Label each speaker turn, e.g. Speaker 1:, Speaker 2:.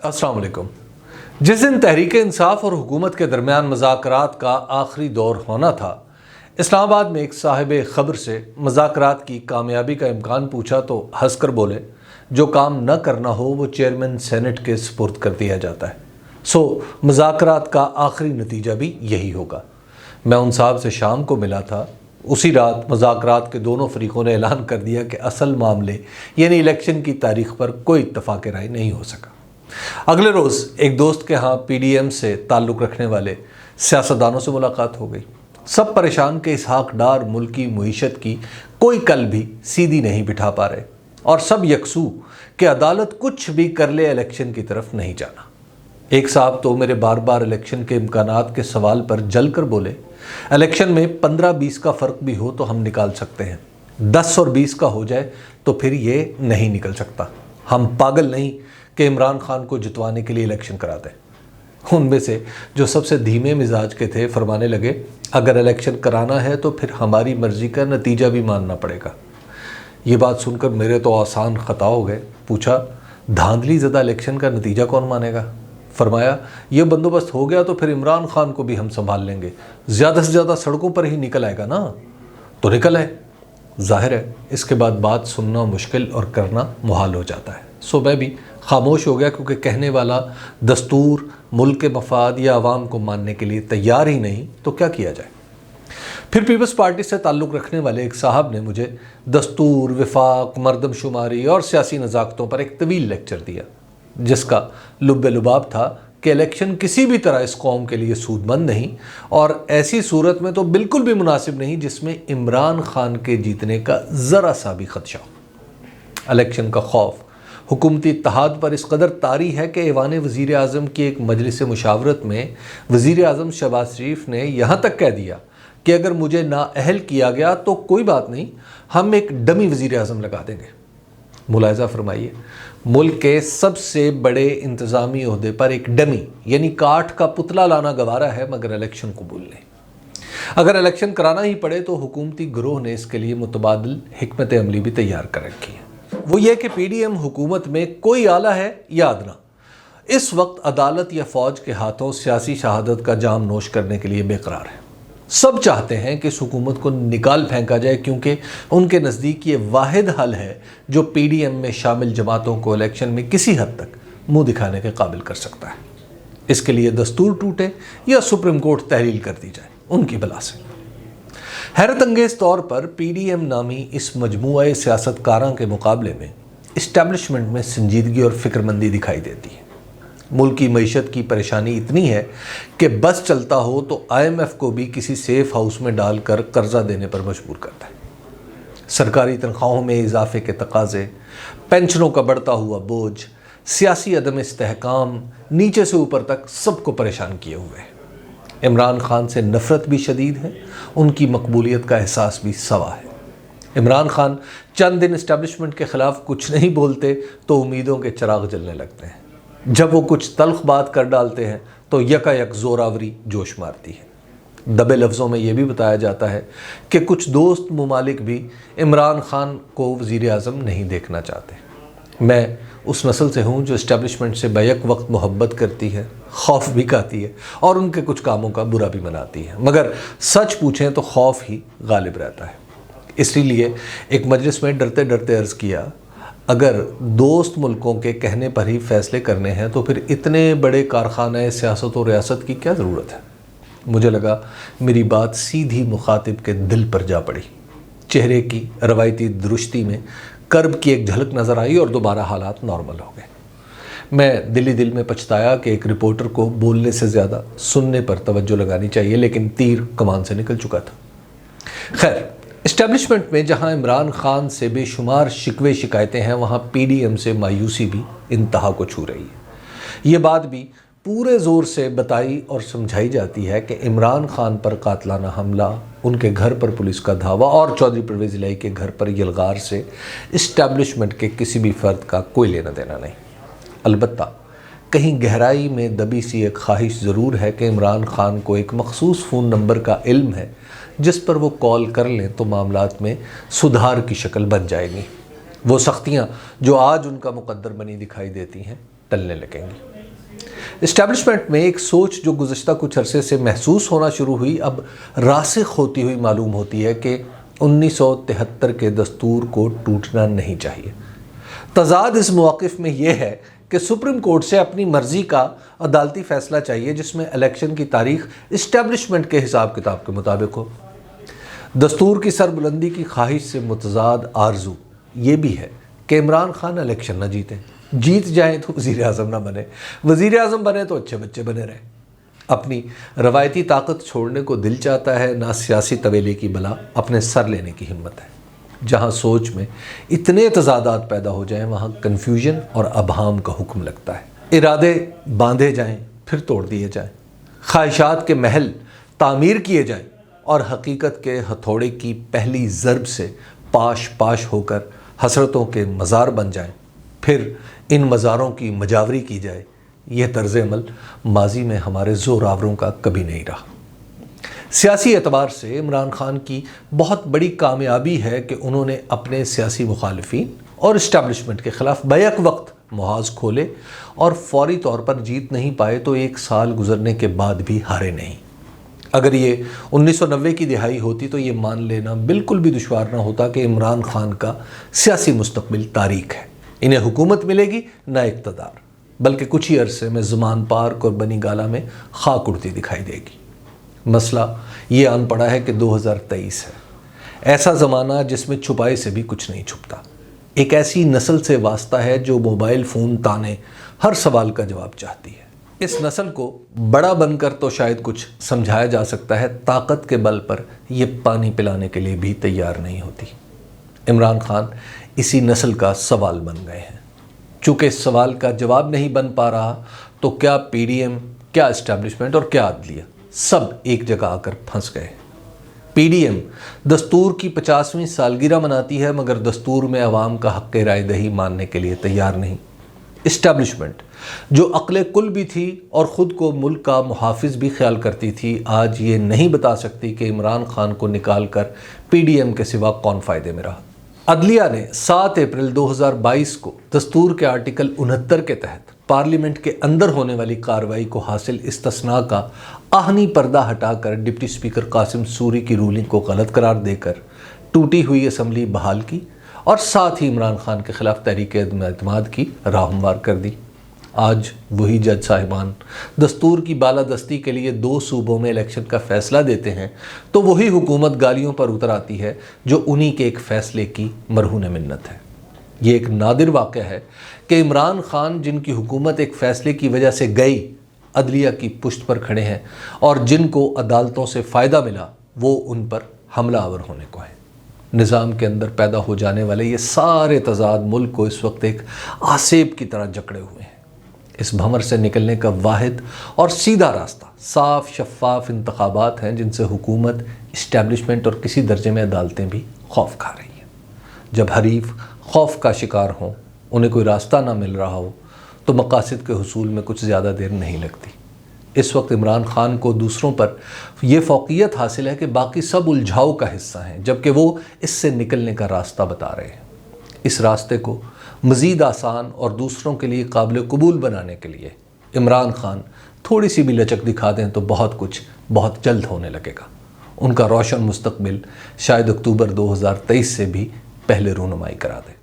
Speaker 1: السلام علیکم۔ جس دن تحریک انصاف اور حکومت کے درمیان مذاکرات کا آخری دور ہونا تھا، اسلام آباد میں ایک صاحب خبر سے مذاکرات کی کامیابی کا امکان پوچھا تو ہنس کر بولے، جو کام نہ کرنا ہو وہ چیئرمین سینٹ کے سپرد کر دیا جاتا ہے۔ مذاکرات کا آخری نتیجہ بھی یہی ہوگا۔ میں ان صاحب سے شام کو ملا تھا۔ اسی رات مذاکرات کے دونوں فریقوں نے اعلان کر دیا کہ اصل معاملے یعنی الیکشن کی تاریخ پر کوئی اتفاق رائے نہیں ہو سکا۔ اگلے روز ایک دوست کے ہاں پی ڈی ایم سے تعلق رکھنے والے سیاستدانوں سے ملاقات ہو گئی۔ سب پریشان کہ اسحاق ڈار ملکی معیشت کی کوئی کل بھی سیدھی نہیں بٹھا پا رہے، اور سب یکسو کہ عدالت کچھ بھی کر لے الیکشن کی طرف نہیں جانا۔ ایک صاحب تو میرے بار بار الیکشن کے امکانات کے سوال پر جل کر بولے، الیکشن میں 15-20 کا فرق بھی ہو تو ہم نکال سکتے ہیں، 10 اور 20 کا ہو جائے تو پھر یہ نہیں نکل سکتا۔ ہم پاگل نہیں کہ عمران خان کو جتوانے کے لیے الیکشن کراتے۔ ان میں سے جو سب سے دھیمے مزاج کے تھے فرمانے لگے، اگر الیکشن کرانا ہے تو پھر ہماری مرضی کا نتیجہ بھی ماننا پڑے گا۔ یہ بات سن کر میرے تو آسان خطا ہو گئے۔ پوچھا، دھاندلی زدہ الیکشن کا نتیجہ کون مانے گا؟ فرمایا، یہ بندوبست ہو گیا تو پھر عمران خان کو بھی ہم سنبھال لیں گے، زیادہ سے زیادہ سڑکوں پر ہی نکل آئے گا نا۔ تو نکل آئے۔ ظاہر ہے اس کے بعد بات سننا مشکل اور کرنا محال ہو جاتا ہے۔ میں بھی خاموش ہو گیا، کیونکہ کہنے والا دستور ملک کے مفاد یا عوام کو ماننے کے لیے تیار ہی نہیں تو کیا کیا جائے۔ پھر پیپلز پارٹی سے تعلق رکھنے والے ایک صاحب نے مجھے دستور، وفاق، مردم شماری اور سیاسی نزاکتوں پر ایک طویل لیکچر دیا، جس کا لب لباب تھا کہ الیکشن کسی بھی طرح اس قوم کے لیے سود مند نہیں، اور ایسی صورت میں تو بالکل بھی مناسب نہیں جس میں عمران خان کے جیتنے کا ذرا سا بھی خدشہ ہو۔ الیکشن کا خوف حکومتی اتحاد پر اس قدر طاری ہے کہ ایوان وزیر اعظم کی ایک مجلس مشاورت میں وزیر اعظم شہباز شریف نے یہاں تک کہہ دیا کہ اگر مجھے نااہل کیا گیا تو کوئی بات نہیں، ہم ایک ڈمی وزیر اعظم لگا دیں گے۔ ملاحظہ فرمائیے، ملک کے سب سے بڑے انتظامی عہدے پر ایک ڈمی یعنی کاٹھ کا پتلا لانا گوارا ہے، مگر الیکشن قبول نہیں۔ اگر الیکشن کرانا ہی پڑے تو حکومتی گروہ نے اس کے لیے متبادل حکمت عملی بھی تیار کر رکھی ہے۔ وہ یہ کہ پی ڈی ایم حکومت میں کوئی اعلیٰ ہے یا ادنا، اس وقت عدالت یا فوج کے ہاتھوں سیاسی شہادت کا جام نوش کرنے کے لیے بے قرار ہے۔ سب چاہتے ہیں کہ اس حکومت کو نکال پھینکا جائے، کیونکہ ان کے نزدیک یہ واحد حل ہے جو پی ڈی ایم میں شامل جماعتوں کو الیکشن میں کسی حد تک منہ دکھانے کے قابل کر سکتا ہے۔ اس کے لیے دستور ٹوٹے یا سپریم کورٹ تحلیل کر دی جائے، ان کی بلا سے۔ حیرت انگیز طور پر پی ڈی ایم نامی اس مجموعہ سیاست کاراں کے مقابلے میں اسٹیبلشمنٹ میں سنجیدگی اور فکر مندی دکھائی دیتی ہے۔ ملک کی معیشت کی پریشانی اتنی ہے کہ بس چلتا ہو تو آئی ایم ایف کو بھی کسی سیف ہاؤس میں ڈال کر قرضہ دینے پر مجبور کرتا ہے۔ سرکاری تنخواہوں میں اضافے کے تقاضے، پینشنوں کا بڑھتا ہوا بوجھ، سیاسی عدم استحکام نیچے سے اوپر تک سب کو پریشان کیے ہوئے ہیں۔ عمران خان سے نفرت بھی شدید ہے، ان کی مقبولیت کا احساس بھی سوا ہے۔ عمران خان چند دن اسٹیبلشمنٹ کے خلاف کچھ نہیں بولتے تو امیدوں کے چراغ جلنے لگتے ہیں۔ جب وہ کچھ تلخ بات کر ڈالتے ہیں تو یکا یک زوراوری جوش مارتی ہے۔ دبے لفظوں میں یہ بھی بتایا جاتا ہے کہ کچھ دوست ممالک بھی عمران خان کو وزیر اعظم نہیں دیکھنا چاہتے۔ میں اس نسل سے ہوں جو اسٹیبلشمنٹ سے بیک وقت محبت کرتی ہے، خوف بھی کھاتی ہے اور ان کے کچھ کاموں کا برا بھی مناتی ہے، مگر سچ پوچھیں تو خوف ہی غالب رہتا ہے۔ اسی لیے ایک مجلس میں ڈرتے ڈرتے عرض کیا، اگر دوست ملکوں کے کہنے پر ہی فیصلے کرنے ہیں تو پھر اتنے بڑے کارخانہ سیاست و ریاست کی کیا ضرورت ہے؟ مجھے لگا میری بات سیدھی مخاطب کے دل پر جا پڑی۔ چہرے کی روایتی درشتی میں کرب کی ایک جھلک نظر آئی اور دوبارہ حالات نارمل ہو گئے۔ میں دل میں پچھتایا کہ ایک رپورٹر کو بولنے سے زیادہ سننے پر توجہ لگانی چاہیے، لیکن تیر کمان سے نکل چکا تھا۔ خیر، اسٹیبلشمنٹ میں جہاں عمران خان سے بے شمار شکوے شکایتیں ہیں، وہاں پی ڈی ایم سے مایوسی بھی انتہا کو چھو رہی ہے۔ یہ بات بھی پورے زور سے بتائی اور سمجھائی جاتی ہے کہ عمران خان پر قاتلانہ حملہ، ان کے گھر پر پولیس کا دھاوا اور چودھری پرویز الہی کے گھر پر یلغار سے اسٹیبلشمنٹ کے کسی بھی فرد کا کوئی لینا دینا نہیں۔ البتہ کہیں گہرائی میں دبی سی ایک خواہش ضرور ہے کہ عمران خان کو ایک مخصوص فون نمبر کا علم ہے جس پر وہ کال کر لیں تو معاملات میں سدھار کی شکل بن جائے گی۔ وہ سختیاں جو آج ان کا مقدر بنی دکھائی دیتی ہیں ٹلنے لگیں گی۔ اسٹیبلشمنٹ میں ایک سوچ جو گزشتہ کچھ عرصے سے محسوس ہونا شروع ہوئی، اب راسخ ہوتی ہوئی معلوم ہوتی ہے کہ 1973 کے دستور کو ٹوٹنا نہیں چاہیے۔ تضاد اس موقف میں یہ ہے کہ سپریم کورٹ سے اپنی مرضی کا عدالتی فیصلہ چاہیے جس میں الیکشن کی تاریخ اسٹیبلشمنٹ کے حساب کتاب کے مطابق ہو۔ دستور کی سربلندی کی خواہش سے متضاد آرزو یہ بھی ہے کہ عمران خان الیکشن نہ جیتیں، جیت جائیں تو وزیر اعظم نہ بنے، وزیر اعظم بنے تو اچھے بچے بنے رہیں۔ اپنی روایتی طاقت چھوڑنے کو دل چاہتا ہے، نہ سیاسی طویلے کی بلا اپنے سر لینے کی ہمت ہے۔ جہاں سوچ میں اتنے تضادات پیدا ہو جائیں وہاں کنفیوژن اور ابہام کا حکم لگتا ہے۔ ارادے باندھے جائیں پھر توڑ دیے جائیں، خواہشات کے محل تعمیر کیے جائیں اور حقیقت کے ہتھوڑے کی پہلی ضرب سے پاش پاش ہو کر حسرتوں کے مزار بن جائیں، پھر ان مزاروں کی مجاوری کی جائے، یہ طرز عمل ماضی میں ہمارے زوراوروں کا کبھی نہیں رہا۔ سیاسی اعتبار سے عمران خان کی بہت بڑی کامیابی ہے کہ انہوں نے اپنے سیاسی مخالفین اور اسٹیبلشمنٹ کے خلاف بیک وقت محاذ کھولے اور فوری طور پر جیت نہیں پائے تو 1 سال گزرنے کے بعد بھی ہارے نہیں۔ اگر یہ 1990 کی دہائی ہوتی تو یہ مان لینا بالکل بھی دشوار نہ ہوتا کہ عمران خان کا سیاسی مستقبل تاریک ہے۔ انہیں حکومت ملے گی نہ اقتدار، بلکہ کچھ ہی عرصے میں زمان پارک اور بنی گالہ میں خاک اڑتی دکھائی دے گی۔ مسئلہ یہ آن پڑا ہے کہ 2023 ہے، ایسا زمانہ جس میں چھپائی سے بھی کچھ نہیں چھپتا۔ ایک ایسی نسل سے واسطہ ہے جو موبائل فون تانے ہر سوال کا جواب چاہتی ہے۔ اس نسل کو بڑا بن کر تو شاید کچھ سمجھایا جا سکتا ہے، طاقت کے بل پر یہ پانی پلانے کے لیے بھی تیار نہیں ہوتی۔ عمران خان اسی نسل کا سوال بن گئے ہیں۔ چونکہ اس سوال کا جواب نہیں بن پا رہا تو کیا پی ڈی ایم، کیا اسٹیبلشمنٹ اور کیا عدلیہ، سب ایک جگہ آ کر پھنس گئے۔ پی ڈی ایم دستور کی 50ویں سالگرہ مناتی ہے مگر دستور میں عوام کا حق رائے دہی ماننے کے لیے تیار نہیں۔ اسٹیبلشمنٹ جو عقل کل بھی تھی اور خود کو ملک کا محافظ بھی خیال کرتی تھی، آج یہ نہیں بتا سکتی کہ عمران خان کو نکال کر پی ڈی ایم کے سوا کون فائدے میں رہا۔ عدلیہ نے 7 اپریل 2022 کو دستور کے آرٹیکل 69 کے تحت پارلیمنٹ کے اندر ہونے والی کارروائی کو حاصل استثناء کا آہنی پردہ ہٹا کر ڈپٹی اسپیکر قاسم سوری کی رولنگ کو غلط قرار دے کر ٹوٹی ہوئی اسمبلی بحال کی اور ساتھ ہی عمران خان کے خلاف تحریک عدم اعتماد کی راہ ہموار کر دی۔ آج وہی جج صاحبان دستور کی بالادستی کے لیے 2 صوبوں میں الیکشن کا فیصلہ دیتے ہیں تو وہی حکومت گالیوں پر اتر آتی ہے جو انہی کے ایک فیصلے کی مرہون منت ہے۔ یہ ایک نادر واقعہ ہے کہ عمران خان جن کی حکومت ایک فیصلے کی وجہ سے گئی، عدلیہ کی پشت پر کھڑے ہیں اور جن کو عدالتوں سے فائدہ ملا وہ ان پر حملہ آور ہونے کو ہے۔ نظام کے اندر پیدا ہو جانے والے یہ سارے تضاد ملک کو اس وقت ایک آسیب کی طرح جکڑے ہوئے ہیں۔ اس بھنور سے نکلنے کا واحد اور سیدھا راستہ صاف شفاف انتخابات ہیں جن سے حکومت، اسٹیبلشمنٹ اور کسی درجے میں عدالتیں بھی خوف کھا رہی ہیں۔ جب حریف خوف کا شکار ہوں، انہیں کوئی راستہ نہ مل رہا ہو تو مقاصد کے حصول میں کچھ زیادہ دیر نہیں لگتی۔ اس وقت عمران خان کو دوسروں پر یہ فوقیت حاصل ہے کہ باقی سب الجھاؤ کا حصہ ہیں جبکہ وہ اس سے نکلنے کا راستہ بتا رہے ہیں۔ اس راستے کو مزید آسان اور دوسروں کے لیے قابل قبول بنانے کے لیے عمران خان تھوڑی سی بھی لچک دکھا دیں تو بہت کچھ بہت جلد ہونے لگے گا۔ ان کا روشن مستقبل شاید اکتوبر 2023 سے بھی پہلے رونمائی کرا دے۔